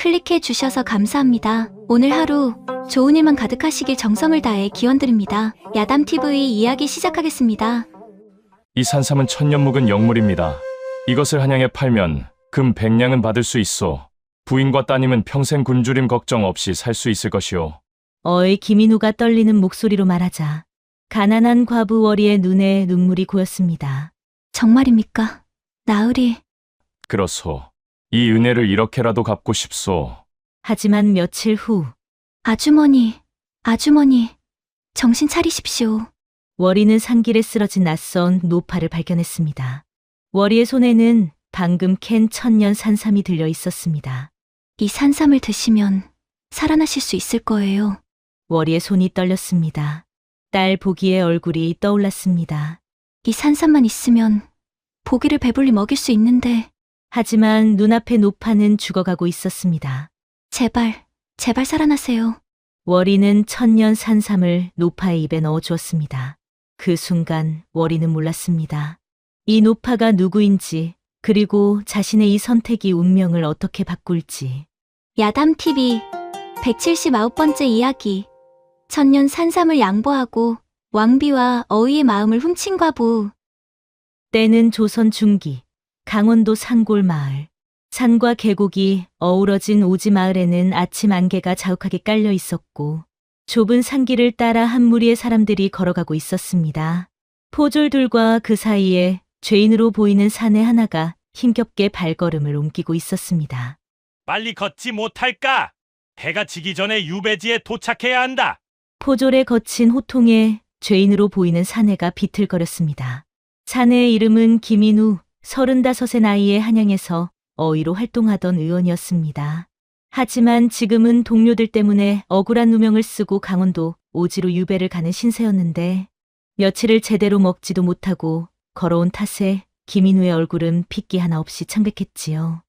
클릭해 주셔서 감사합니다. 오늘 하루 좋은 일만 가득하시길 정성을 다해 기원드립니다. 야담TV 이야기 시작하겠습니다. 이 산삼은 천년 묵은 영물입니다. 이것을 한양에 팔면 금 100냥은 받을 수 있어. 부인과 따님은 평생 굶주림 걱정 없이 살 수 있을 것이오. 어의 김인우가 떨리는 목소리로 말하자 가난한 과부 월이의 눈에 눈물이 고였습니다. 정말입니까? 나으리. 그렇소. 이 은혜를 이렇게라도 갚고 싶소. 하지만 며칠 후 아주머니, 정신 차리십시오. 월이는 산길에 쓰러진 낯선 노파를 발견했습니다. 월이의 손에는 방금 캔 천년 산삼이 들려 있었습니다. 이 산삼을 드시면 살아나실 수 있을 거예요. 월이의 손이 떨렸습니다. 딸 보기의 얼굴이 떠올랐습니다. 이 산삼만 있으면 보기를 배불리 먹일 수 있는데 하지만 눈앞의 노파는 죽어가고 있었습니다. 제발 살아나세요. 월이는 천년 산삼을 노파의 입에 넣어주었습니다. 그 순간 월이는 몰랐습니다. 이 노파가 누구인지, 그리고 자신의 이 선택이 운명을 어떻게 바꿀지. 야담TV 179번째 이야기. 천년 산삼을 양보하고 왕비와 어의의 마음을 훔친 과부. 때는 조선 중기, 강원도 산골 마을. 산과 계곡이 어우러진 오지 마을에는 아침 안개가 자욱하게 깔려 있었고 좁은 산길을 따라 한 무리의 사람들이 걸어가고 있었습니다. 포졸들과 그 사이에 죄인으로 보이는 사내 하나가 힘겹게 발걸음을 옮기고 있었습니다. 빨리 걷지 못할까? 해가 지기 전에 유배지에 도착해야 한다. 포졸의 거친 호통에 죄인으로 보이는 사내가 비틀거렸습니다. 사내의 이름은 김인우, 35의 나이에 한양에서 어의로 활동하던 의원이었습니다. 하지만 지금은 동료들 때문에 억울한 누명을 쓰고 강원도 오지로 유배를 가는 신세였는데 며칠을 제대로 먹지도 못하고 걸어온 탓에 김인우의 얼굴은 핏기 하나 없이 창백했지요.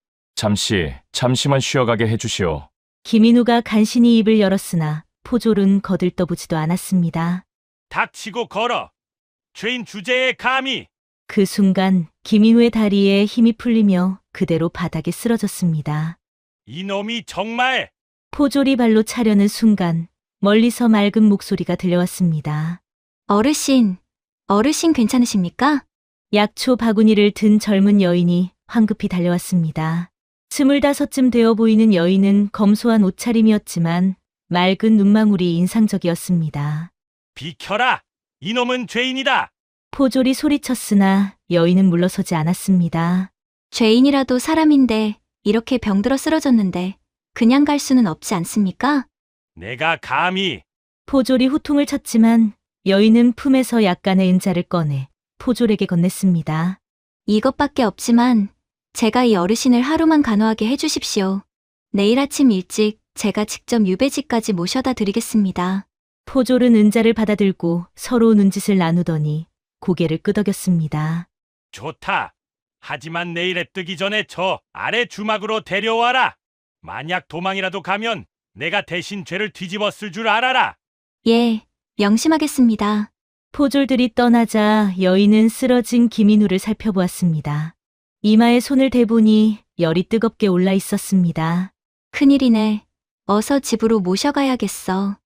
잠시만 쉬어가게 해주시오. 김인우가 간신히 입을 열었으나 포졸은 거들떠보지도 않았습니다. 닥치고 걸어. 죄인 주제에 감히. 그 순간 김인우의 다리에 힘이 풀리며 그대로 바닥에 쓰러졌습니다. 이놈이 정말. 포졸이 발로 차려는 순간 멀리서 맑은 목소리가 들려왔습니다. 어르신 괜찮으십니까? 약초 바구니를 든 젊은 여인이 황급히 달려왔습니다. 25쯤 되어 보이는 여인은 검소한 옷차림이었지만 맑은 눈망울이 인상적이었습니다. 비켜라. 이놈은 죄인이다. 포졸이 소리쳤으나 여인은 물러서지 않았습니다. 죄인이라도 사람인데 이렇게 병들어 쓰러졌는데 그냥 갈 수는 없지 않습니까? 내가 감히. 포졸이 후통을 쳤지만 여인은 품에서 약간의 은자를 꺼내 포졸에게 건넸습니다. 이것밖에 없지만 제가 이 어르신을 하루만 간호하게 해주십시오. 내일 아침 일찍 제가 직접 유배지까지 모셔다 드리겠습니다. 포졸은 은자를 받아들고 서로 눈짓을 나누더니 고개를 끄덕였습니다. 좋다. 하지만 내일에 뜨기 전에 저 아래 주막으로 데려와라. 만약 도망이라도 가면 내가 대신 죄를 뒤집어 쓸 줄 알아라. 예, 명심하겠습니다. 포졸들이 떠나자 여인은 쓰러진 김인우를 살펴보았습니다. 이마에 손을 대보니 열이 뜨겁게 올라 있었습니다. 큰일이네. 어서 집으로 모셔가야겠어.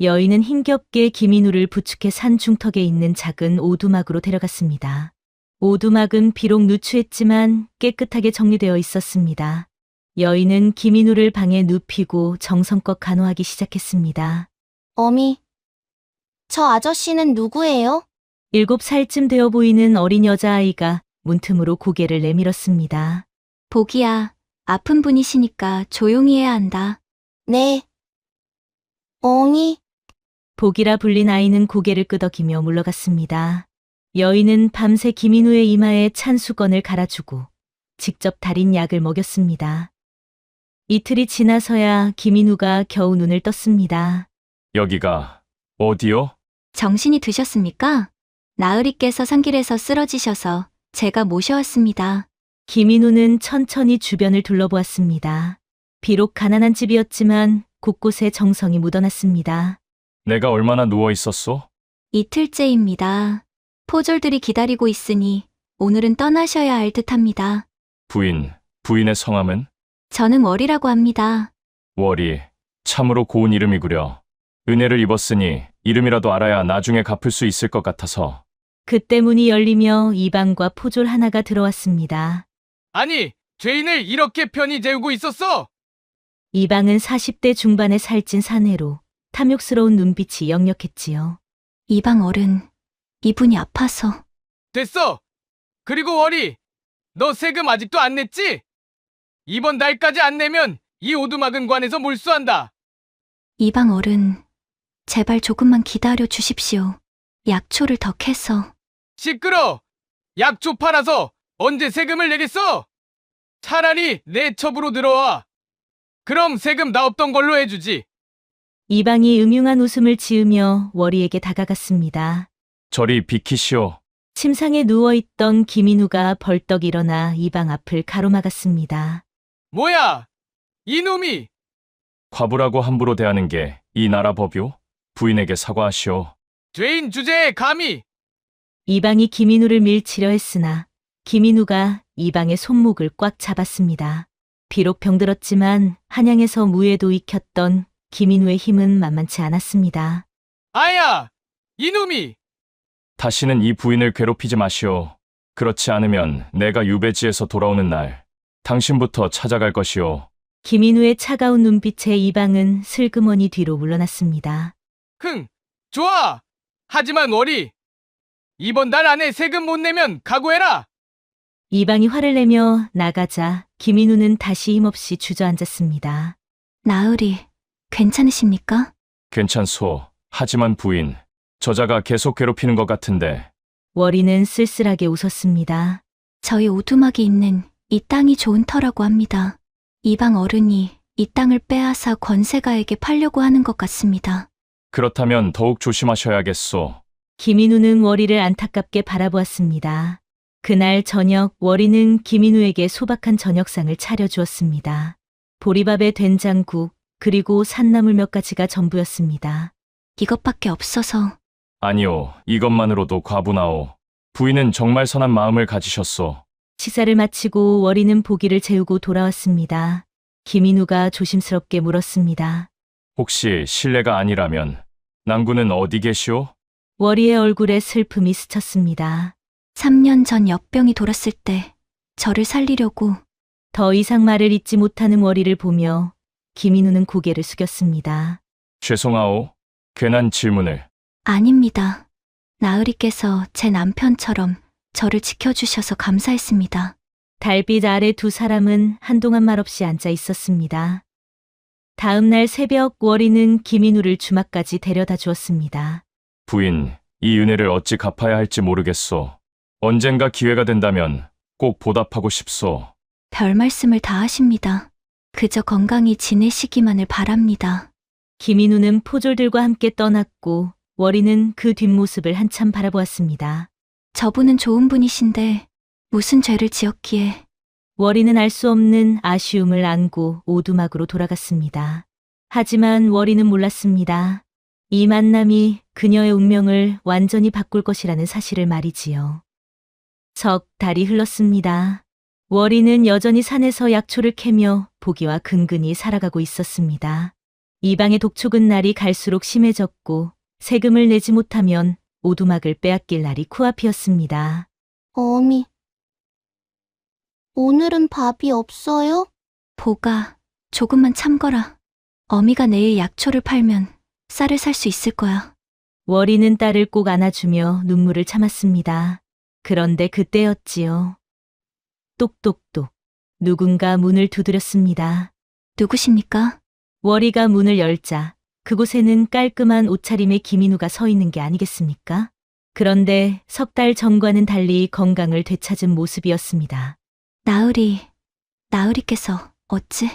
여인은 힘겹게 김인우를 부축해 산 중턱에 있는 작은 오두막으로 데려갔습니다. 오두막은 비록 누추했지만 깨끗하게 정리되어 있었습니다. 여인은 김인우를 방에 눕히고 정성껏 간호하기 시작했습니다. 어미, 저 아저씨는 누구예요? 7살쯤 되어 보이는 어린 여자아이가 문틈으로 고개를 내밀었습니다. 보기야, 아픈 분이시니까 조용히 해야 한다. 네. 어미, 복이라 불린 아이는 고개를 끄덕이며 물러갔습니다. 여인은 밤새 김인우의 이마에 찬 수건을 갈아주고 직접 달인 약을 먹였습니다. 이틀이 지나서야 김인우가 겨우 눈을 떴습니다. 여기가 어디요? 정신이 드셨습니까? 나으리께서 산길에서 쓰러지셔서 제가 모셔왔습니다. 김인우는 천천히 주변을 둘러보았습니다. 비록 가난한 집이었지만 곳곳에 정성이 묻어났습니다. 내가 얼마나 누워 있었소? 이틀째입니다. 포졸들이 기다리고 있으니 오늘은 떠나셔야 할 듯합니다. 부인의 성함은? 저는 월이라고 합니다. 월이 참으로 고운 이름이구려. 은혜를 입었으니 이름이라도 알아야 나중에 갚을 수 있을 것 같아서. 그때 문이 열리며 이방과 포졸 하나가 들어왔습니다. 아니, 죄인을 이렇게 편히 재우고 있었어? 이방은 40대 중반의 살찐 사내로 탐욕스러운 눈빛이 역력했지요. 이방 어른, 이분이 아파서. 됐어. 그리고 월이, 너 세금 아직도 안 냈지? 이번 달까지 안 내면 이 오두막은 관에서 몰수한다. 이방 어른, 제발 조금만 기다려 주십시오. 약초를 더 캐서. 시끄러. 약초 팔아서 언제 세금을 내겠어? 차라리 내 첩으로 들어와. 그럼 세금 나 없던 걸로 해주지. 이방이 음흉한 웃음을 지으며 월이에게 다가갔습니다. 저리 비키시오. 침상에 누워있던 김인우가 벌떡 일어나 이방 앞을 가로막았습니다. 뭐야? 이놈이! 과부라고 함부로 대하는 게 이 나라 법이오? 부인에게 사과하시오. 죄인 주제에 감히! 이방이 김인우를 밀치려 했으나 김인우가 이방의 손목을 꽉 잡았습니다. 비록 병들었지만 한양에서 무예도 익혔던 김인우의 힘은 만만치 않았습니다. 아야! 이놈이! 다시는 이 부인을 괴롭히지 마시오. 그렇지 않으면 내가 유배지에서 돌아오는 날 당신부터 찾아갈 것이오. 김인우의 차가운 눈빛에 이방은 슬그머니 뒤로 물러났습니다. 흥! 좋아! 하지만 월이! 이번 달 안에 세금 못 내면 각오해라! 이방이 화를 내며 나가자 김인우는 다시 힘없이 주저앉았습니다. 나으리, 괜찮으십니까? 괜찮소. 하지만 부인, 저자가 계속 괴롭히는 것 같은데. 월이는 쓸쓸하게 웃었습니다. 저희 오두막이 있는 이 땅이 좋은 터라고 합니다. 이방 어른이 이 땅을 빼앗아 권세가에게 팔려고 하는 것 같습니다. 그렇다면 더욱 조심하셔야겠소. 김인우는 월이를 안타깝게 바라보았습니다. 그날 저녁 월이는 김인우에게 소박한 저녁상을 차려주었습니다. 보리밥에 된장국 그리고 산나물 몇 가지가 전부였습니다. 이것밖에 없어서. 아니오, 이것만으로도 과분하오. 부인은 정말 선한 마음을 가지셨소. 식사를 마치고 월이는 보기를 재우고 돌아왔습니다. 김인우가 조심스럽게 물었습니다. 혹시 실례가 아니라면 낭구는 어디 계시오? 월이의 얼굴에 슬픔이 스쳤습니다. 3년 전 역병이 돌았을 때 저를 살리려고. 더 이상 말을 잇지 못하는 월이를 보며 김인우는 고개를 숙였습니다. 죄송하오. 괜한 질문을. 아닙니다. 나으리께서 제 남편처럼 저를 지켜주셔서 감사했습니다. 달빛 아래 두 사람은 한동안 말없이 앉아 있었습니다. 다음 날 새벽 월이는 김인우를 주막까지 데려다 주었습니다. 부인, 이 은혜를 어찌 갚아야 할지 모르겠소. 언젠가 기회가 된다면 꼭 보답하고 싶소. 별 말씀을 다 하십니다. 그저 건강히 지내시기만을 바랍니다. 김인우는 포졸들과 함께 떠났고 월이는 그 뒷모습을 한참 바라보았습니다. 저분은 좋은 분이신데 무슨 죄를 지었기에. 월이는 알 수 없는 아쉬움을 안고 오두막으로 돌아갔습니다. 하지만 월이는 몰랐습니다. 이 만남이 그녀의 운명을 완전히 바꿀 것이라는 사실을 말이지요. 석 달이 흘렀습니다. 월이는 여전히 산에서 약초를 캐며 보기와 근근히 살아가고 있었습니다. 이방의 독촉은 날이 갈수록 심해졌고 세금을 내지 못하면 오두막을 빼앗길 날이 코앞이었습니다. 어미. 오늘은 밥이 없어요? 보가, 조금만 참거라. 어미가 내일 약초를 팔면 쌀을 살 수 있을 거야. 월이는 딸을 꼭 안아주며 눈물을 참았습니다. 그런데 그때였지요. 똑똑똑. 누군가 문을 두드렸습니다. 누구십니까? 월이가 문을 열자 그곳에는 깔끔한 옷차림의 김인우가 서 있는 게 아니겠습니까? 그런데 석 달 전과는 달리 건강을 되찾은 모습이었습니다. 나으리께서 어찌?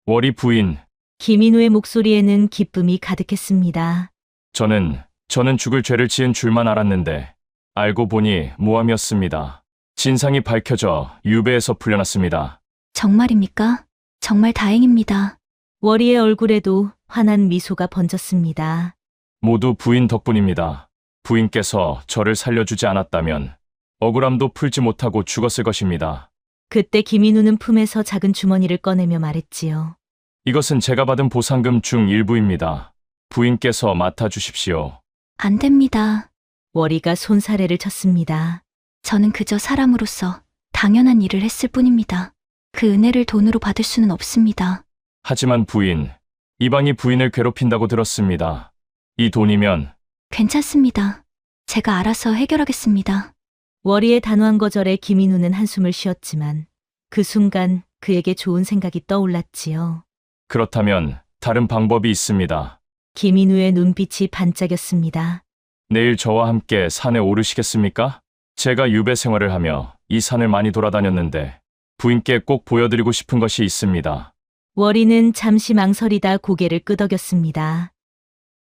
월이 부인, 김인우의 목소리에는 기쁨이 가득했습니다. 저는 죽을 죄를 지은 줄만 알았는데 알고 보니 모함이었습니다. 진상이 밝혀져 유배에서 풀려났습니다. 정말입니까? 정말 다행입니다. 월이의 얼굴에도 환한 미소가 번졌습니다. 모두 부인 덕분입니다. 부인께서 저를 살려주지 않았다면 억울함도 풀지 못하고 죽었을 것입니다. 그때 김인우는 품에서 작은 주머니를 꺼내며 말했지요. 이것은 제가 받은 보상금 중 일부입니다. 부인께서 맡아주십시오. 안 됩니다. 월이가 손사래를 쳤습니다. 저는 그저 사람으로서 당연한 일을 했을 뿐입니다. 그 은혜를 돈으로 받을 수는 없습니다. 하지만 부인, 이방이 부인을 괴롭힌다고 들었습니다. 이 돈이면 괜찮습니다. 제가 알아서 해결하겠습니다. 월이의 단호한 거절에 김인우는 한숨을 쉬었지만 그 순간 그에게 좋은 생각이 떠올랐지요. 그렇다면 다른 방법이 있습니다. 김인우의 눈빛이 반짝였습니다. 내일 저와 함께 산에 오르시겠습니까? 제가 유배 생활을 하며 이 산을 많이 돌아다녔는데 부인께 꼭 보여드리고 싶은 것이 있습니다. 월이는 잠시 망설이다 고개를 끄덕였습니다.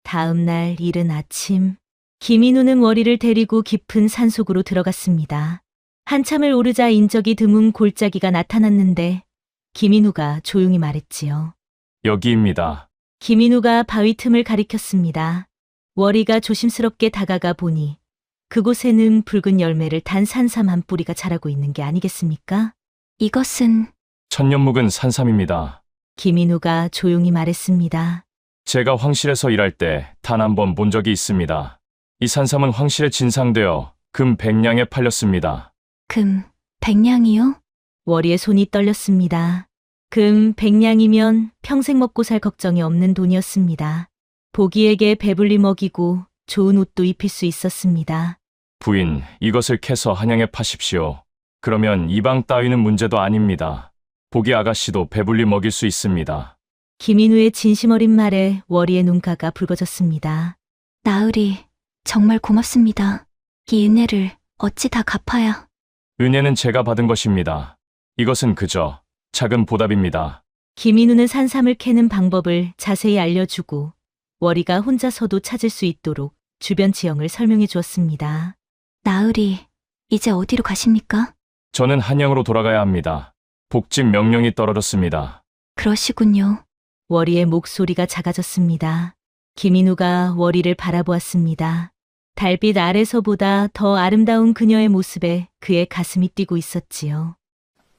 다음 날 이른 아침, 김인우는 월이를 데리고 깊은 산속으로 들어갔습니다. 한참을 오르자 인적이 드문 골짜기가 나타났는데 김인우가 조용히 말했지요. 여기입니다. 김인우가 바위 틈을 가리켰습니다. 월이가 조심스럽게 다가가 보니 그곳에는 붉은 열매를 단 산삼 한 뿌리가 자라고 있는 게 아니겠습니까? 이것은 천년 묵은 산삼입니다. 김인우가 조용히 말했습니다. 제가 황실에서 일할 때 단 한 번 본 적이 있습니다. 이 산삼은 황실에 진상되어 금 100냥에 팔렸습니다. 금 100냥이요? 월이의 손이 떨렸습니다. 금 100냥이면 평생 먹고 살 걱정이 없는 돈이었습니다. 보기에게 배불리 먹이고 좋은 옷도 입힐 수 있었습니다. 부인, 이것을 캐서 한양에 파십시오. 그러면 이방 따위는 문제도 아닙니다. 보기 아가씨도 배불리 먹일 수 있습니다. 김인우의 진심 어린 말에 월이의 눈가가 붉어졌습니다. 나으리, 정말 고맙습니다. 이 은혜를 어찌 다 갚아야. 은혜는 제가 받은 것입니다. 이것은 그저 작은 보답입니다. 김인우는 산삼을 캐는 방법을 자세히 알려주고 월이가 혼자서도 찾을 수 있도록 주변 지형을 설명해 주었습니다. 나으리, 이제 어디로 가십니까? 저는 한양으로 돌아가야 합니다. 복직 명령이 떨어졌습니다. 그러시군요. 월이의 목소리가 작아졌습니다. 김인우가 월이를 바라보았습니다. 달빛 아래서보다 더 아름다운 그녀의 모습에 그의 가슴이 뛰고 있었지요.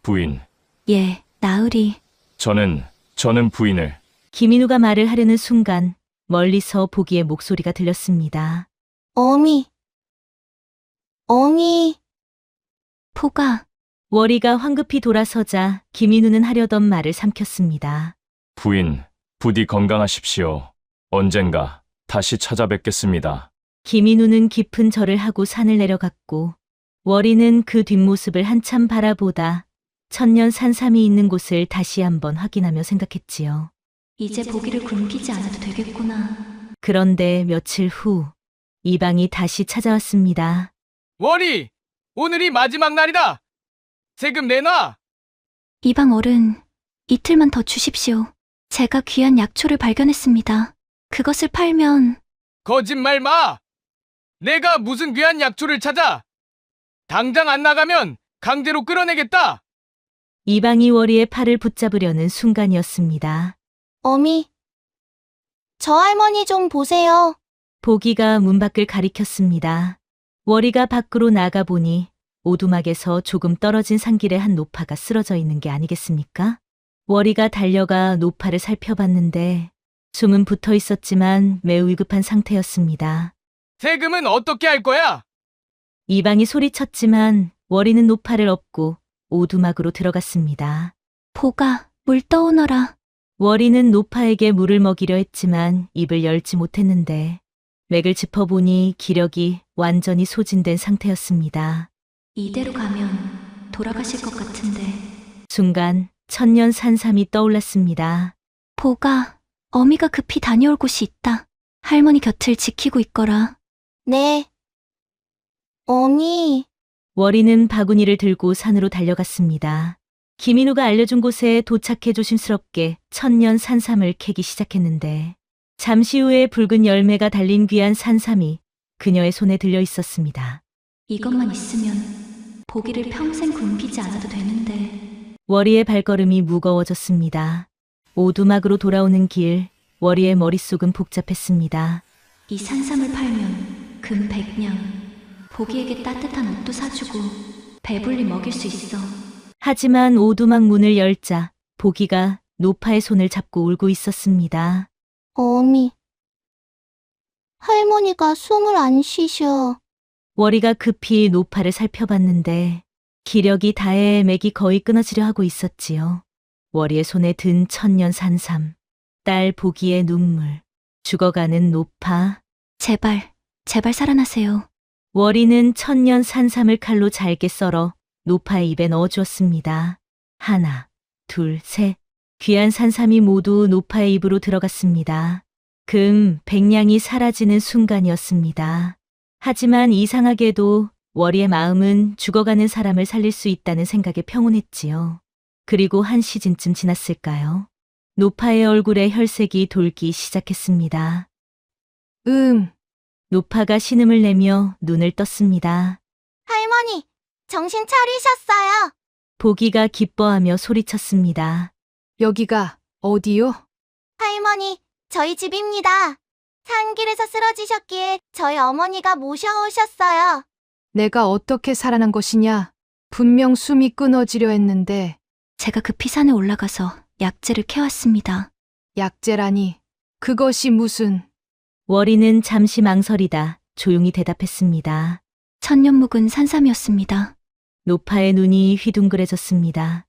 부인, 예, 나으리. 저는 부인을. 김인우가 말을 하려는 순간 멀리서 보기의 목소리가 들렸습니다. 어미. 어미. 포가, 월이가 황급히 돌아서자 김인우는 하려던 말을 삼켰습니다. 부인, 부디 건강하십시오. 언젠가 다시 찾아뵙겠습니다. 김인우는 깊은 절을 하고 산을 내려갔고 월이는 그 뒷모습을 한참 바라보다 천년 산삼이 있는 곳을 다시 한번 확인하며 생각했지요. 이제 보기를 굶기지 않아도 되겠구나. 그런데 며칠 후 이방이 다시 찾아왔습니다. 월이! 오늘이 마지막 날이다! 세금 내놔! 이방 어른, 이틀만 더 주십시오. 제가 귀한 약초를 발견했습니다. 그것을 팔면 거짓말 마! 내가 무슨 귀한 약초를 찾아! 당장 안 나가면 강제로 끌어내겠다! 이방이 월이의 팔을 붙잡으려는 순간이었습니다. 어미. 저 할머니 좀 보세요. 보기가 문 밖을 가리켰습니다. 월이가 밖으로 나가보니 오두막에서 조금 떨어진 산길에 한 노파가 쓰러져 있는 게 아니겠습니까? 월이가 달려가 노파를 살펴봤는데 숨은 붙어 있었지만 매우 위급한 상태였습니다. 세금은 어떻게 할 거야? 이방이 소리쳤지만 월이는 노파를 업고 오두막으로 들어갔습니다. 포가, 물 떠오너라. 월이는 노파에게 물을 먹이려 했지만 입을 열지 못했는데 맥을 짚어보니 기력이 완전히 소진된 상태였습니다. 이대로 가면 돌아가실 것 같은데. 순간 천년 산삼이 떠올랐습니다. 포가, 어미가 급히 다녀올 곳이 있다. 할머니 곁을 지키고 있거라. 네. 어미. 월이는 바구니를 들고 산으로 달려갔습니다. 김인우가 알려준 곳에 도착해 조심스럽게 천년 산삼을 캐기 시작했는데 잠시 후에 붉은 열매가 달린 귀한 산삼이 그녀의 손에 들려 있었습니다. 이것만 있으면 보기를 평생 굶기지 않아도 되는데. 월이의 발걸음이 무거워졌습니다. 오두막으로 돌아오는 길, 월이의 머릿속은 복잡했습니다. 이 산삼을 팔면 금 100냥. 보기에게 따뜻한 옷도 사주고 배불리 먹일 수 있어. 하지만 오두막 문을 열자 보기가 노파의 손을 잡고 울고 있었습니다. 어미. 할머니가 숨을 안 쉬셔. 월이가 급히 노파를 살펴봤는데 기력이 다해 맥이 거의 끊어지려 하고 있었지요. 월이의 손에 든 천년 산삼, 딸 보기의 눈물, 죽어가는 노파. 제발 살아나세요. 월이는 천년 산삼을 칼로 잘게 썰어 노파의 입에 넣어주었습니다. 하나, 둘, 셋. 귀한 산삼이 모두 노파의 입으로 들어갔습니다. 백냥이 사라지는 순간이었습니다. 하지만 이상하게도 월이의 마음은 죽어가는 사람을 살릴 수 있다는 생각에 평온했지요. 그리고 한 시즌쯤 지났을까요? 노파의 얼굴에 혈색이 돌기 시작했습니다. 노파가 신음을 내며 눈을 떴습니다. 할머니, 정신 차리셨어요. 보기가 기뻐하며 소리쳤습니다. 여기가 어디요? 할머니, 저희 집입니다. 산길에서 쓰러지셨기에 저희 어머니가 모셔오셨어요. 내가 어떻게 살아난 것이냐? 분명 숨이 끊어지려 했는데 제가 급히 산에 올라가서 약재를 캐왔습니다. 약재라니. 그것이 무슨... 월이는 잠시 망설이다 조용히 대답했습니다. 천년 묵은 산삼이었습니다. 노파의 눈이 휘둥그레졌습니다.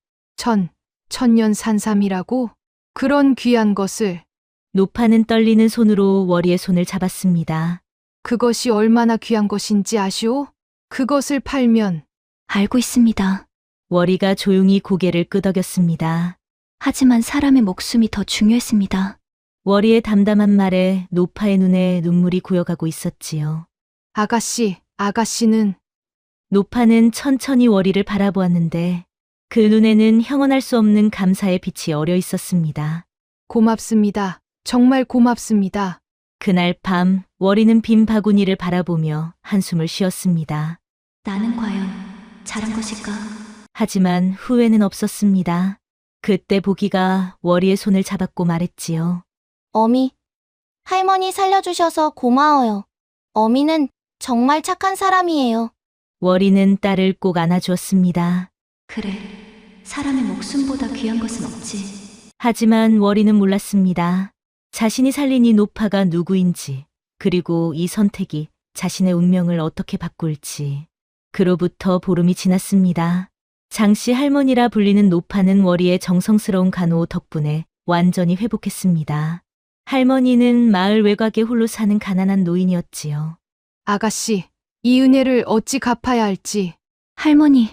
천년 산삼이라고? 그런 귀한 것을... 노파는 떨리는 손으로 월이의 손을 잡았습니다. 그것이 얼마나 귀한 것인지 아시오? 그것을 팔면... 알고 있습니다. 월이가 조용히 고개를 끄덕였습니다. 하지만 사람의 목숨이 더 중요했습니다. 월이의 담담한 말에 노파의 눈에 눈물이 고여가고 있었지요. 아가씨는... 노파는 천천히 월이를 바라보았는데 그 눈에는 형언할 수 없는 감사의 빛이 어려 있었습니다. 고맙습니다. 정말 고맙습니다. 그날 밤 월이는 빈 바구니를 바라보며 한숨을 쉬었습니다. 나는 과연 잘한 것일까? 하지만 후회는 없었습니다. 그때 보기가 월이의 손을 잡았고 말했지요. 어미, 할머니 살려주셔서 고마워요. 어미는 정말 착한 사람이에요. 월이는 딸을 꼭 안아주었습니다. 그래, 사람의 목숨보다 귀한 것은 없지. 하지만 월이는 몰랐습니다. 자신이 살린 이 노파가 누구인지, 그리고 이 선택이 자신의 운명을 어떻게 바꿀지. 그로부터 보름이 지났습니다. 장씨 할머니라 불리는 노파는 월이의 정성스러운 간호 덕분에 완전히 회복했습니다. 할머니는 마을 외곽에 홀로 사는 가난한 노인이었지요. 아가씨, 이 은혜를 어찌 갚아야 할지... 할머니,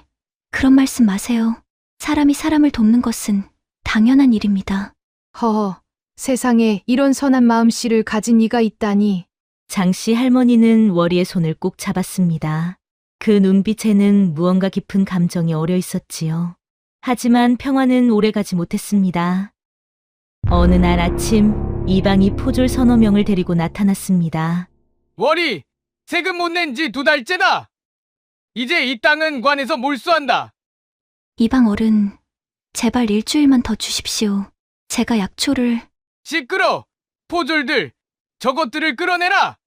그런 말씀 마세요. 사람이 사람을 돕는 것은 당연한 일입니다. 허허, 세상에 이런 선한 마음씨를 가진 이가 있다니... 장씨 할머니는 월이의 손을 꼭 잡았습니다. 그 눈빛에는 무언가 깊은 감정이 어려 있었지요. 하지만 평화는 오래가지 못했습니다. 어느 날 아침 이방이 포졸 서너 명을 데리고 나타났습니다. 월이, 세금 못 낸 지 2달째다. 이제 이 땅은 관에서 몰수한다. 이방 어른, 제발 일주일만 더 주십시오. 제가 약초를... 시끄러! 포졸들, 저것들을 끌어내라!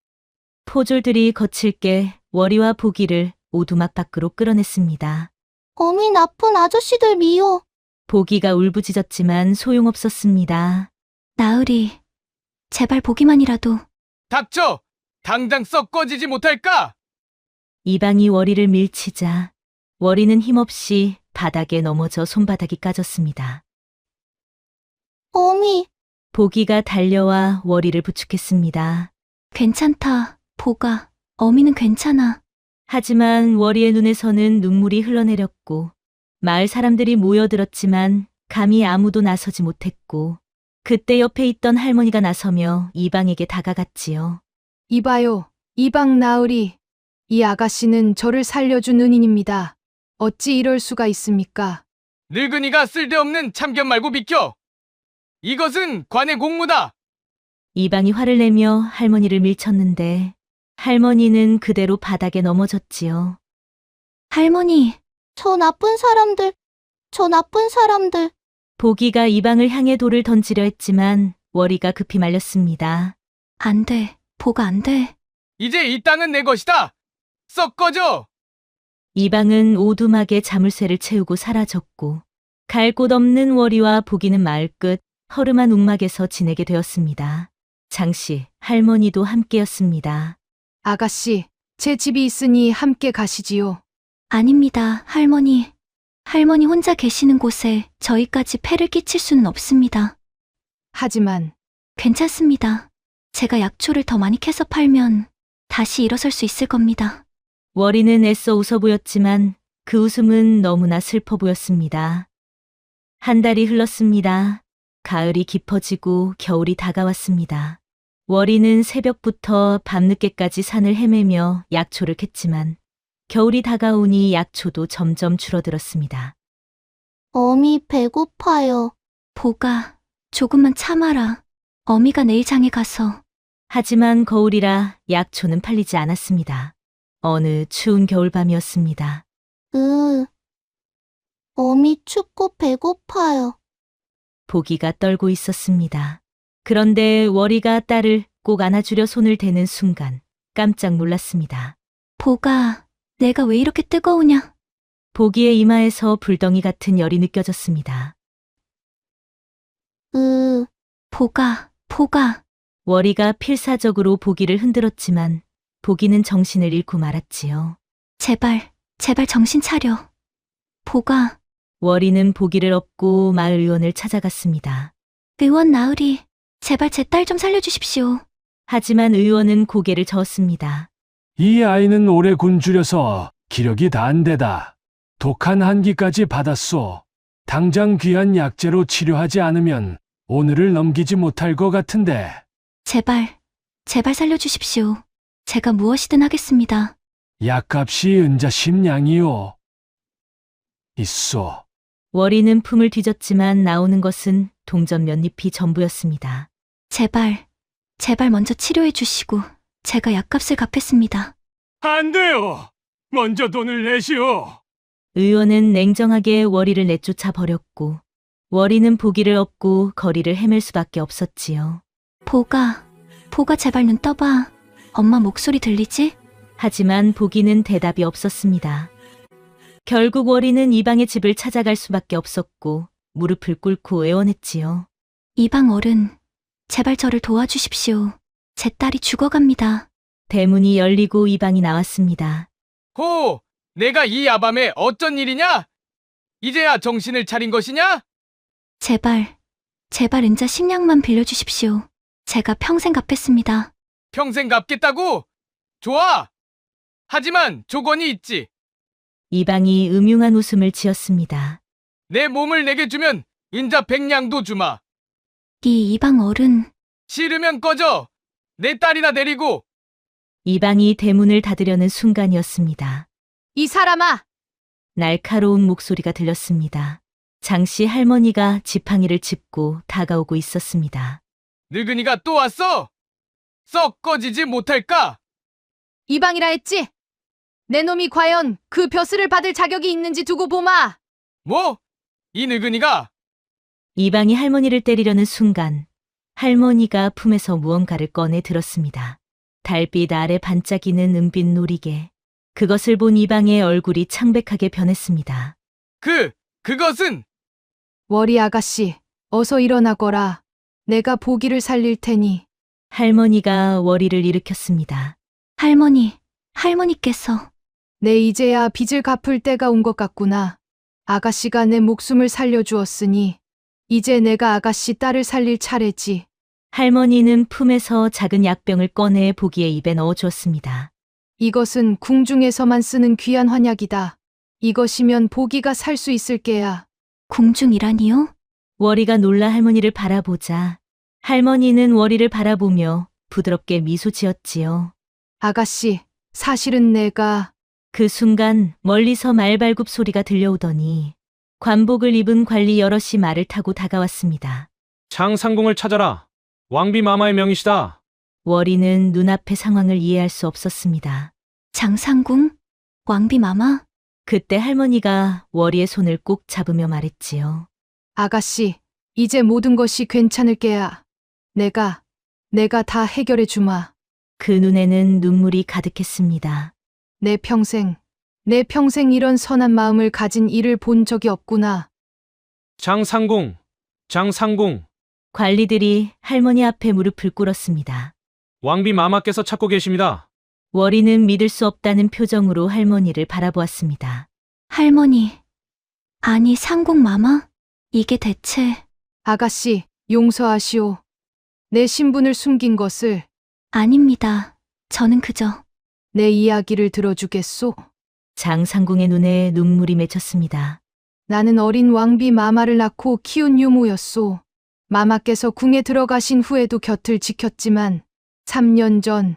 포졸들이 거칠게 월이와 보기를 오두막 밖으로 끌어냈습니다. 어미 나쁜 아저씨들 미워. 보기가 울부짖었지만 소용없었습니다. 나으리, 제발 보기만이라도... 닥쳐! 당장 썩 꺼지지 못할까? 이방이 월이를 밀치자 월이는 힘없이 바닥에 넘어져 손바닥이 까졌습니다. 어미, 보기가 달려와 월이를 부축했습니다. 괜찮다, 보가. 어미는 괜찮아. 하지만 월이의 눈에서는 눈물이 흘러내렸고 마을 사람들이 모여들었지만 감히 아무도 나서지 못했고 그때 옆에 있던 할머니가 나서며 이방에게 다가갔지요. 이봐요, 이방 나으리. 이 아가씨는 저를 살려준 은인입니다. 어찌 이럴 수가 있습니까? 늙은이가 쓸데없는 참견 말고 비켜! 이것은 관의 공무다! 이방이 화를 내며 할머니를 밀쳤는데 할머니는 그대로 바닥에 넘어졌지요. 할머니, 저 나쁜 사람들. 보기가 이방을 향해 돌을 던지려 했지만 월이가 급히 말렸습니다. 안 돼, 보가 안 돼. 이제 이 땅은 내 것이다! 썩 꺼져! 이방은 오두막에 자물쇠를 채우고 사라졌고 갈 곳 없는 월이와 보기는 마을 끝 허름한 움막에서 지내게 되었습니다. 장씨, 할머니도 함께였습니다. 아가씨, 제 집이 있으니 함께 가시지요. 아닙니다, 할머니. 할머니 혼자 계시는 곳에 저희까지 폐를 끼칠 수는 없습니다. 하지만 괜찮습니다. 제가 약초를 더 많이 캐서 팔면 다시 일어설 수 있을 겁니다. 월이는 애써 웃어 보였지만 그 웃음은 너무나 슬퍼 보였습니다. 한 달이 흘렀습니다. 가을이 깊어지고 겨울이 다가왔습니다. 월이는 새벽부터 밤늦게까지 산을 헤매며 약초를 캤지만 겨울이 다가오니 약초도 점점 줄어들었습니다. 어미 배고파요. 보가, 조금만 참아라. 어미가 내일 장에 가서. 하지만 거울이라 약초는 팔리지 않았습니다. 어느 추운 겨울밤이었습니다. 어미 춥고 배고파요. 보기가 떨고 있었습니다. 그런데 월이가 딸을 꼭 안아주려 손을 대는 순간 깜짝 놀랐습니다. 보가, 내가 왜 이렇게 뜨거우냐? 보기의 이마에서 불덩이 같은 열이 느껴졌습니다. 보가. 월이가 필사적으로 보기를 흔들었지만 보기는 정신을 잃고 말았지요. 제발 정신 차려. 보가, 월이는 보기를 업고 마을 의원을 찾아갔습니다. 의원 나으리, 제발 제 딸 좀 살려주십시오. 하지만 의원은 고개를 저었습니다. 이 아이는 오래 굶주려서 기력이 다 안 되다. 독한 한기까지 받았소. 당장 귀한 약재로 치료하지 않으면 오늘을 넘기지 못할 것 같은데. 제발 살려주십시오. 제가 무엇이든 하겠습니다. 약값이 은자심량이요. 있소. 월이는 품을 뒤졌지만 나오는 것은 동전 몇 잎이 전부였습니다. 제발 먼저 치료해 주시고 제가 약값을 갚겠습니다. 안 돼요. 먼저 돈을 내시오. 의원은 냉정하게 월이를 내쫓아 버렸고 월이는 보기를 업고 거리를 헤맬 수밖에 없었지요. 보가 제발 눈 떠봐. 엄마 목소리 들리지? 하지만 보기는 대답이 없었습니다. 결국 월이는 이방의 집을 찾아갈 수밖에 없었고 무릎을 꿇고 애원했지요. 이방 어른, 제발 저를 도와주십시오. 제 딸이 죽어갑니다. 대문이 열리고 이방이 나왔습니다. 호! 내가 이 야밤에 어쩐 일이냐? 이제야 정신을 차린 것이냐? 제발 은자 식량만 빌려주십시오. 제가 평생 갚겠습니다. 평생 갚겠다고? 좋아! 하지만 조건이 있지. 이방이 음흉한 웃음을 지었습니다. 내 몸을 내게 주면 인자 100냥도 주마. 이 이방 어른, 싫으면 꺼져. 내 딸이나 데리고. 이방이 대문을 닫으려는 순간이었습니다. 이 사람아! 날카로운 목소리가 들렸습니다. 장씨 할머니가 지팡이를 짚고 다가오고 있었습니다. 늙은이가 또 왔어? 썩 꺼지지 못할까? 이방이라 했지? 내 놈이 과연 그 벼슬을 받을 자격이 있는지 두고 보마. 뭐? 이 늙은이가? 이방이 할머니를 때리려는 순간 할머니가 품에서 무언가를 꺼내 들었습니다. 달빛 아래 반짝이는 은빛 놀이개. 그것을 본 이방의 얼굴이 창백하게 변했습니다. 그것은? 월이 아가씨, 어서 일어나거라. 내가 보기를 살릴 테니. 할머니가 월이를 일으켰습니다. 할머니께서. 내 이제야 빚을 갚을 때가 온 것 같구나. 아가씨가 내 목숨을 살려주었으니 이제 내가 아가씨 딸을 살릴 차례지. 할머니는 품에서 작은 약병을 꺼내 보기의 입에 넣어주었습니다. 이것은 궁중에서만 쓰는 귀한 환약이다. 이것이면 보기가 살 수 있을 게야. 궁중이라니요? 월이가 놀라 할머니를 바라보자 할머니는 월이를 바라보며 부드럽게 미소 지었지요. 아가씨, 사실은 내가 그 순간 멀리서 말발굽 소리가 들려오더니 관복을 입은 관리 여럿이 말을 타고 다가왔습니다. 장상궁을 찾아라. 왕비 마마의 명이시다. 월이는 눈앞의 상황을 이해할 수 없었습니다. 장상궁? 왕비 마마? 그때 할머니가 월이의 손을 꼭 잡으며 말했지요. 아가씨, 이제 모든 것이 괜찮을 게야. 내가 다 해결해 주마. 그 눈에는 눈물이 가득했습니다. 내 평생 이런 선한 마음을 가진 이를 본 적이 없구나. 장상궁, 장상궁. 관리들이 할머니 앞에 무릎을 꿇었습니다. 왕비 마마께서 찾고 계십니다. 월이는 믿을 수 없다는 표정으로 할머니를 바라보았습니다. 할머니. 아니, 상궁 마마? 이게 대체... 아가씨, 용서하시오. 내 신분을 숨긴 것을 아닙니다. 저는 그저... 내 이야기를 들어주겠소? 장상궁의 눈에 눈물이 맺혔습니다. 나는 어린 왕비 마마를 낳고 키운 유모였소. 마마께서 궁에 들어가신 후에도 곁을 지켰지만 3년 전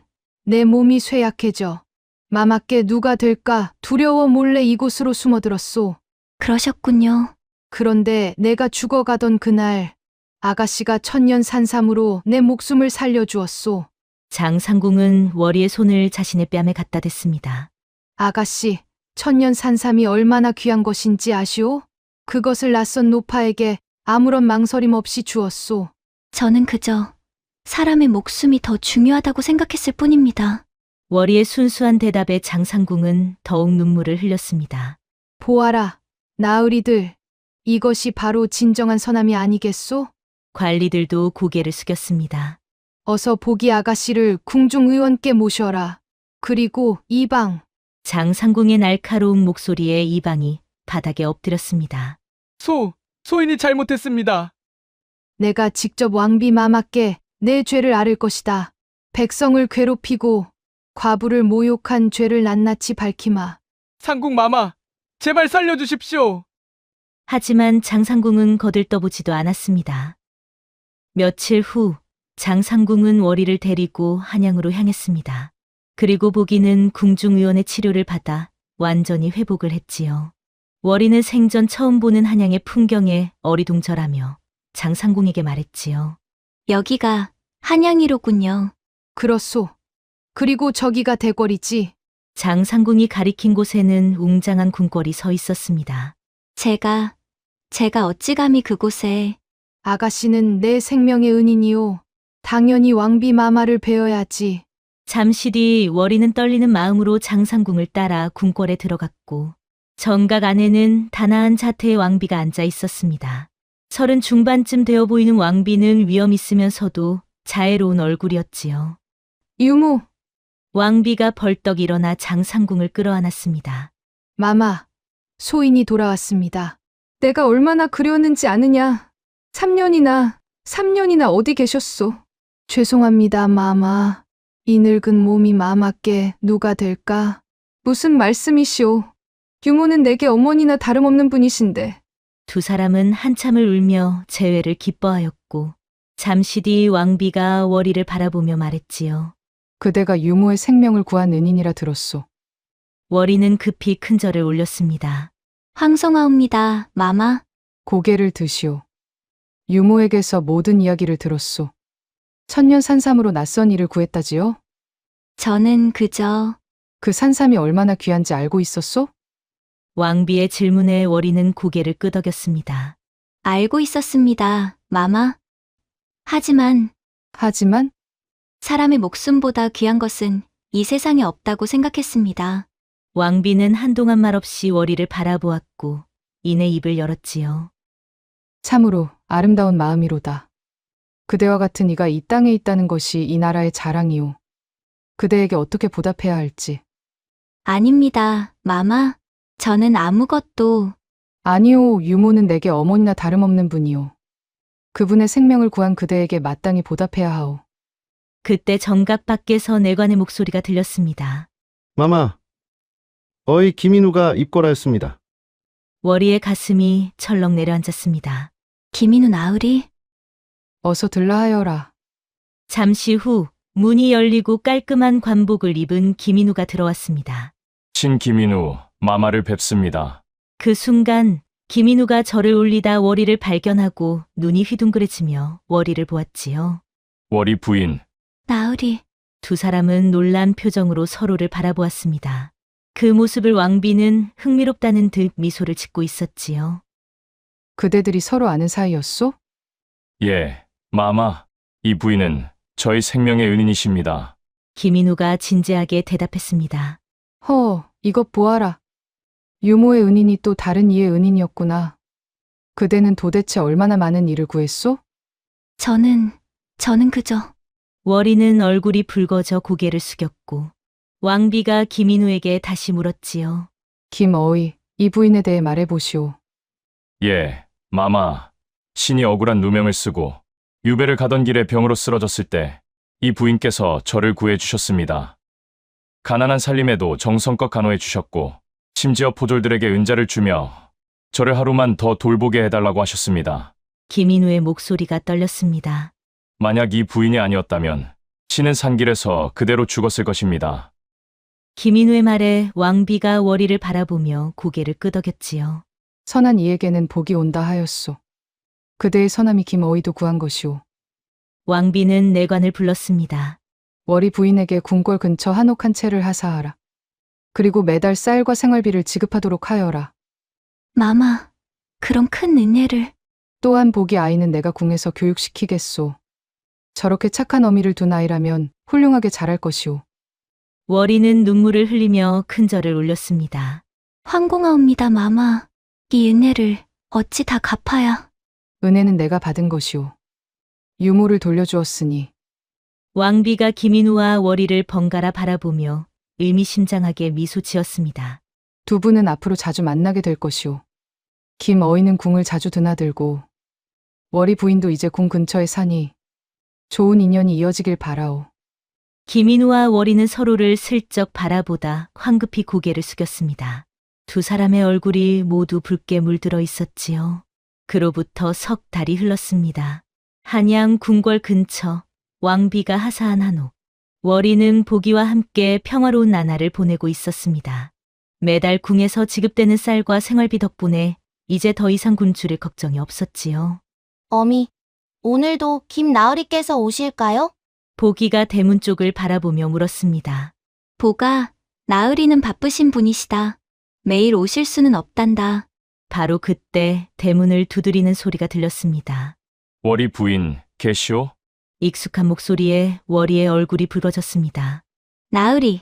내 몸이 쇠약해져 마마께 누가 될까 두려워 몰래 이곳으로 숨어들었소. 그러셨군요. 그런데 내가 죽어가던 그날 아가씨가 천년 산삼으로 내 목숨을 살려주었소. 장상궁은 월이의 손을 자신의 뺨에 갖다 댔습니다. 아가씨, 천년 산삼이 얼마나 귀한 것인지 아시오? 그것을 낯선 노파에게 아무런 망설임 없이 주었소. 저는 그저 사람의 목숨이 더 중요하다고 생각했을 뿐입니다. 월이의 순수한 대답에 장상궁은 더욱 눈물을 흘렸습니다. 보아라, 나으리들. 이것이 바로 진정한 선함이 아니겠소? 관리들도 고개를 숙였습니다. 어서 보기 아가씨를 궁중의원께 모셔라. 그리고 이방. 장상궁의 날카로운 목소리에 이방이 바닥에 엎드렸습니다. 소인이 잘못했습니다. 내가 직접 왕비 마마께 내 죄를 아를 것이다. 백성을 괴롭히고 과부를 모욕한 죄를 낱낱이 밝히마. 상궁 마마, 제발 살려주십시오. 하지만 장상궁은 거들떠보지도 않았습니다. 며칠 후 장상궁은 월이를 데리고 한양으로 향했습니다. 그리고 보기는 궁중의원의 치료를 받아 완전히 회복을 했지요. 월이는 생전 처음 보는 한양의 풍경에 어리둥절하며 장상궁에게 말했지요. 여기가 한양이로군요. 그렇소. 그리고 저기가 대궐이지. 장상궁이 가리킨 곳에는 웅장한 궁궐이 서 있었습니다. 제가 어찌 감히 그곳에... 아가씨는 내 생명의 은인이오. 당연히 왕비 마마를 뵈어야지. 잠시 뒤 월이는 떨리는 마음으로 장상궁을 따라 궁궐에 들어갔고 정각 안에는 단아한 자태의 왕비가 앉아 있었습니다. 30 중반쯤 되어 보이는 왕비는 위험 있으면서도 자애로운 얼굴이었지요. 유모. 왕비가 벌떡 일어나 장상궁을 끌어안았습니다. 마마, 소인이 돌아왔습니다. 내가 얼마나 그리웠는지 아느냐. 3년이나 어디 계셨소? 죄송합니다, 마마. 이 늙은 몸이 마마께 누가 될까? 무슨 말씀이시오? 유모는 내게 어머니나 다름없는 분이신데. 두 사람은 한참을 울며 재회를 기뻐하였고 잠시 뒤 왕비가 월이를 바라보며 말했지요. 그대가 유모의 생명을 구한 은인이라 들었소. 월이는 급히 큰절을 올렸습니다. 황송하옵니다, 마마. 고개를 드시오. 유모에게서 모든 이야기를 들었소. 천년 산삼으로 낯선 이를 구했다지요? 저는 그저... 그 산삼이 얼마나 귀한지 알고 있었소? 왕비의 질문에 월이는 고개를 끄덕였습니다. 알고 있었습니다, 마마. 하지만 사람의 목숨보다 귀한 것은 이 세상에 없다고 생각했습니다. 왕비는 한동안 말없이 월이를 바라보았고 이내 입을 열었지요. 참으로 아름다운 마음이로다. 그대와 같은 이가 이 땅에 있다는 것이 이 나라의 자랑이오. 그대에게 어떻게 보답해야 할지. 아닙니다, 마마. 저는 아무것도... 아니오, 유모는 내게 어머니나 다름없는 분이오. 그분의 생명을 구한 그대에게 마땅히 보답해야 하오. 그때 정각 밖에서 내관의 목소리가 들렸습니다. 마마, 어이 김인우가 입고라였습니다. 월이의 가슴이 철렁 내려앉았습니다. 김인우 나으리? 어서 들라하여라. 잠시 후 문이 열리고 깔끔한 관복을 입은 김인우가 들어왔습니다. 신 김인우, 마마를 뵙습니다. 그 순간 김인우가 절을 올리다 월이를 발견하고 눈이 휘둥그레지며 월이를 보았지요. 월이 부인, 나으리. 두 사람은 놀란 표정으로 서로를 바라보았습니다. 그 모습을 왕비는 흥미롭다는 듯 미소를 짓고 있었지요. 그대들이 서로 아는 사이였소? 예, 마마. 이 부인은 저희 생명의 은인이십니다. 김인우가 진지하게 대답했습니다. 이것 보아라. 유모의 은인이 또 다른 이의 은인이었구나. 그대는 도대체 얼마나 많은 일을 구했소? 저는 그저 월이는 얼굴이 붉어져 고개를 숙였고 왕비가 김인우에게 다시 물었지요. 김어의, 이 부인에 대해 말해보시오. 예, 마마. 신이 억울한 누명을 쓰고 유배를 가던 길에 병으로 쓰러졌을 때 이 부인께서 저를 구해 주셨습니다. 가난한 살림에도 정성껏 간호해 주셨고 심지어 포졸들에게 은자를 주며 저를 하루만 더 돌보게 해달라고 하셨습니다. 김인우의 목소리가 떨렸습니다. 만약 이 부인이 아니었다면 신은 산길에서 그대로 죽었을 것입니다. 김인우의 말에 왕비가 월이를 바라보며 고개를 끄덕였지요. 선한 이에게는 복이 온다 하였소. 그대의 선함이 김어의도 구한 것이오. 왕비는 내관을 불렀습니다. 월이 부인에게 궁궐 근처 한옥 한 채를 하사하라. 그리고 매달 쌀과 생활비를 지급하도록 하여라. 마마, 그런 큰 은혜를. 또한 복이 아이는 내가 궁에서 교육시키겠소. 저렇게 착한 어미를 둔 아이라면 훌륭하게 자랄 것이오. 월이는 눈물을 흘리며 큰 절을 올렸습니다. 황공하옵니다, 마마. 이 은혜를 어찌 다 갚아야. 은혜는 내가 받은 것이오. 유모를 돌려주었으니. 왕비가 김인우와 월이를 번갈아 바라보며 의미심장하게 미소 지었습니다. 두 분은 앞으로 자주 만나게 될 것이오. 김어의는 궁을 자주 드나들고 월이 부인도 이제 궁 근처에 사니 좋은 인연이 이어지길 바라오. 김인우와 월이는 서로를 슬쩍 바라보다 황급히 고개를 숙였습니다. 두 사람의 얼굴이 모두 붉게 물들어 있었지요. 그로부터 석 달이 흘렀습니다. 한양 궁궐 근처 왕비가 하사한 한옥. 월이는 보기와 함께 평화로운 나날을 보내고 있었습니다. 매달 궁에서 지급되는 쌀과 생활비 덕분에 이제 더 이상 군주를 걱정이 없었지요. 어미, 오늘도 김나으리께서 오실까요? 보기가 대문 쪽을 바라보며 물었습니다. 보가, 나으리는 바쁘신 분이시다. 매일 오실 수는 없단다. 바로 그때 대문을 두드리는 소리가 들렸습니다. 월이 부인, 계시오? 익숙한 목소리에 월이의 얼굴이 붉어졌습니다. 나으리,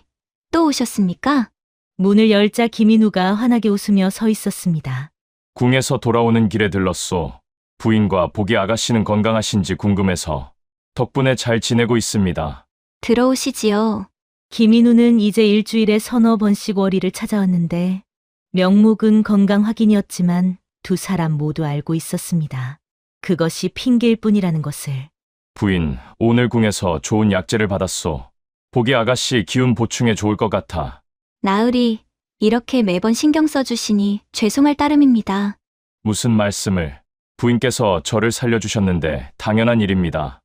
또 오셨습니까? 문을 열자 김인우가 환하게 웃으며 서 있었습니다. 궁에서 돌아오는 길에 들렀소. 부인과 보기 아가씨는 건강하신지 궁금해서 덕분에 잘 지내고 있습니다. 들어오시지요. 김인우는 이제 일주일에 서너 번씩 월이를 찾아왔는데 명목은 건강 확인이었지만 두 사람 모두 알고 있었습니다. 그것이 핑계일 뿐이라는 것을. 부인, 오늘 궁에서 좋은 약재를 받았소. 보기 아가씨 기운 보충에 좋을 것 같아. 나으리, 이렇게 매번 신경 써주시니 죄송할 따름입니다. 무슨 말씀을. 부인께서 저를 살려주셨는데 당연한 일입니다.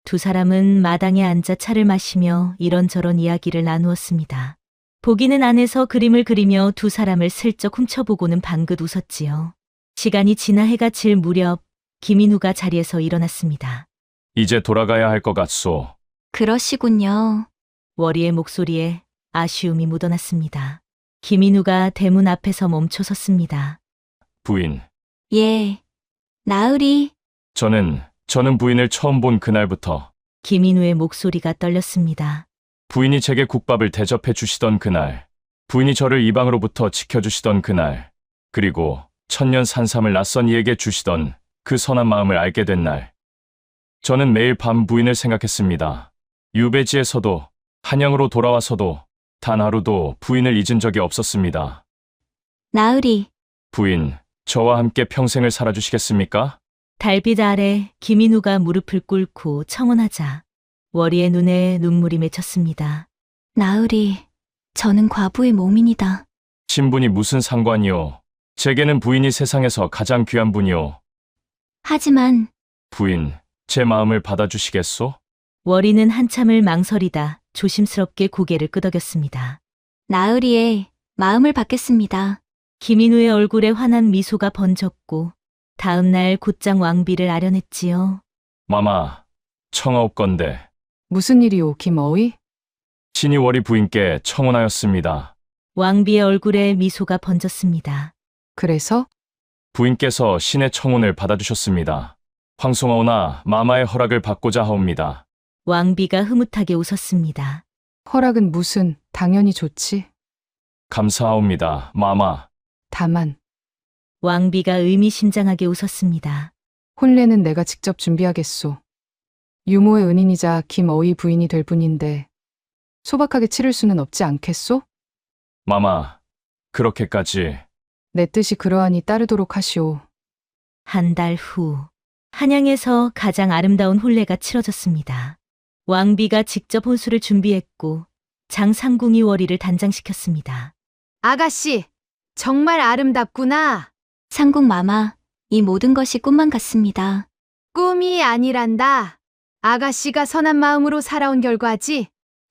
두 사람은 마당에 앉아 차를 마시며 이런저런 이야기를 나누었습니다. 보기는 안에서 그림을 그리며 두 사람을 슬쩍 훔쳐보고는 방긋 웃었지요. 시간이 지나 해가 질 무렵 김인우가 자리에서 일어났습니다. 이제 돌아가야 할 것 같소. 그러시군요. 월이의 목소리에 아쉬움이 묻어났습니다. 김인우가 대문 앞에서 멈춰 섰습니다. 부인, 예. 나으리, 저는 부인을 처음 본 그날부터 김인우의 목소리가 떨렸습니다. 부인이 제게 국밥을 대접해 주시던 그날, 부인이 저를 이방으로부터 지켜주시던 그날, 그리고 천년 산삼을 낯선 이에게 주시던 그 선한 마음을 알게 된 날. 저는 매일 밤 부인을 생각했습니다. 유배지에서도 한양으로 돌아와서도 단 하루도 부인을 잊은 적이 없었습니다. 나으리, 부인, 저와 함께 평생을 살아주시겠습니까? 달빛 아래 김인우가 무릎을 꿇고 청혼하자 월이의 눈에 눈물이 맺혔습니다. 나으리, 저는 과부의 몸인이다. 신분이 무슨 상관이요. 제게는 부인이 세상에서 가장 귀한 분이요. 하지만 부인, 제 마음을 받아주시겠소? 월이는 한참을 망설이다 조심스럽게 고개를 끄덕였습니다. 나으리의 마음을 받겠습니다. 김인우의 얼굴에 환한 미소가 번졌고 다음 날 곧장 왕비를 아련했지요. 마마, 청하옵건대 무슨 일이오, 김어의? 신이 월이 부인께 청혼하였습니다. 왕비의 얼굴에 미소가 번졌습니다. 그래서? 부인께서 신의 청혼을 받아주셨습니다. 황송하오나 마마의 허락을 받고자 하옵니다. 왕비가 흐뭇하게 웃었습니다. 허락은 무슨, 당연히 좋지. 감사하옵니다, 마마. 다만 왕비가 의미심장하게 웃었습니다. 혼례는 내가 직접 준비하겠소. 유모의 은인이자 김어의 부인이 될 뿐인데 소박하게 치를 수는 없지 않겠소? 마마, 그렇게까지. 내 뜻이 그러하니 따르도록 하시오. 한 달 후, 한양에서 가장 아름다운 혼례가 치러졌습니다. 왕비가 직접 혼수를 준비했고 장상궁이 월의를 단장시켰습니다. 아가씨, 정말 아름답구나. 상궁 마마, 이 모든 것이 꿈만 같습니다. 꿈이 아니란다. 아가씨가 선한 마음으로 살아온 결과지.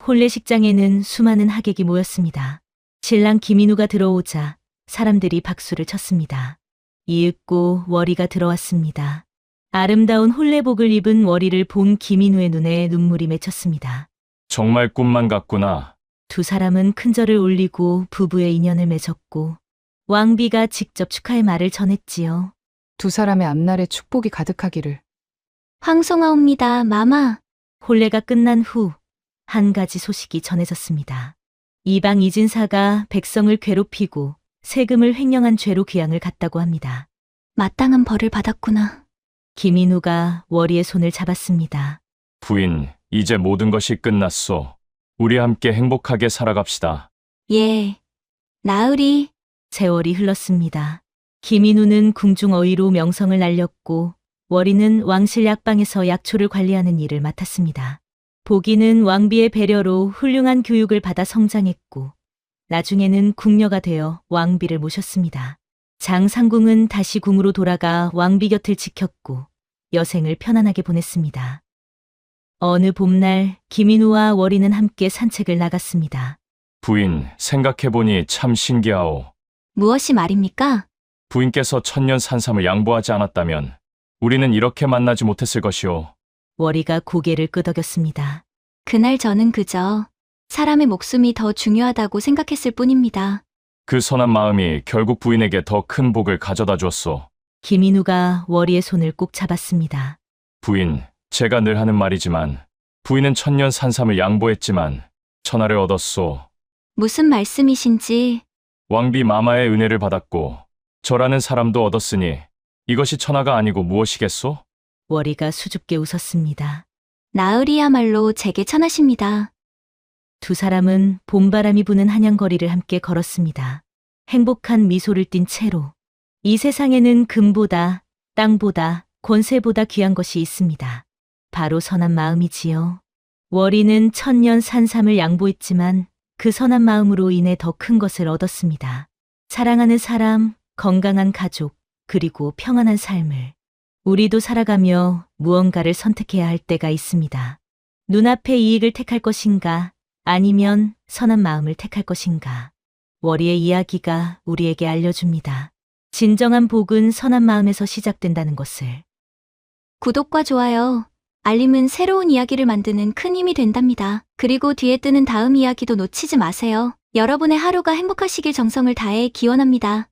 혼례식장에는 수많은 하객이 모였습니다. 신랑 김인우가 들어오자 사람들이 박수를 쳤습니다. 이윽고 월의가 들어왔습니다. 아름다운 혼례복을 입은 월의를 본 김인우의 눈에 눈물이 맺혔습니다. 정말 꿈만 같구나. 두 사람은 큰절을 올리고 부부의 인연을 맺었고 왕비가 직접 축하의 말을 전했지요. 두 사람의 앞날에 축복이 가득하기를. 황송하옵니다, 마마. 혼례가 끝난 후 한 가지 소식이 전해졌습니다. 이방 이진사가 백성을 괴롭히고 세금을 횡령한 죄로 귀양을 갔다고 합니다. 마땅한 벌을 받았구나. 김인우가 월의의 손을 잡았습니다. 부인, 이제 모든 것이 끝났소. 우리 함께 행복하게 살아갑시다. 예. 나으리. 세월이 흘렀습니다. 김인우는 궁중 어의로 명성을 날렸고 월의는 왕실 약방에서 약초를 관리하는 일을 맡았습니다. 보기는 왕비의 배려로 훌륭한 교육을 받아 성장했고 나중에는 궁녀가 되어 왕비를 모셨습니다. 장상궁은 다시 궁으로 돌아가 왕비 곁을 지켰고 여생을 편안하게 보냈습니다. 어느 봄날 김인우와 월의는 함께 산책을 나갔습니다. 부인, 생각해보니 참 신기하오. 무엇이 말입니까? 부인께서 천년 산삼을 양보하지 않았다면 우리는 이렇게 만나지 못했을 것이오. 월의가 고개를 끄덕였습니다. 그날 저는 그저 사람의 목숨이 더 중요하다고 생각했을 뿐입니다. 그 선한 마음이 결국 부인에게 더 큰 복을 가져다 주었소. 김인우가 월의의 손을 꼭 잡았습니다. 부인, 제가 늘 하는 말이지만 부인은 천년 산삼을 양보했지만 천하를 얻었소. 무슨 말씀이신지. 왕비 마마의 은혜를 받았고 저라는 사람도 얻었으니 이것이 천하가 아니고 무엇이겠소? 월의가 수줍게 웃었습니다. 나으리야말로 제게 천하십니다. 두 사람은 봄바람이 부는 한양거리를 함께 걸었습니다. 행복한 미소를 띤 채로 이 세상에는 금보다 땅보다 권세보다 귀한 것이 있습니다. 바로 선한 마음이지요. 월의는 천년 산삼을 양보했지만 그 선한 마음으로 인해 더 큰 것을 얻었습니다. 사랑하는 사람, 건강한 가족, 그리고 평안한 삶을. 우리도 살아가며 무언가를 선택해야 할 때가 있습니다. 눈앞의 이익을 택할 것인가, 아니면 선한 마음을 택할 것인가. 월의의 이야기가 우리에게 알려줍니다. 진정한 복은 선한 마음에서 시작된다는 것을. 구독과 좋아요, 알림은 새로운 이야기를 만드는 큰 힘이 된답니다. 그리고 뒤에 뜨는 다음 이야기도 놓치지 마세요. 여러분의 하루가 행복하시길 정성을 다해 기원합니다.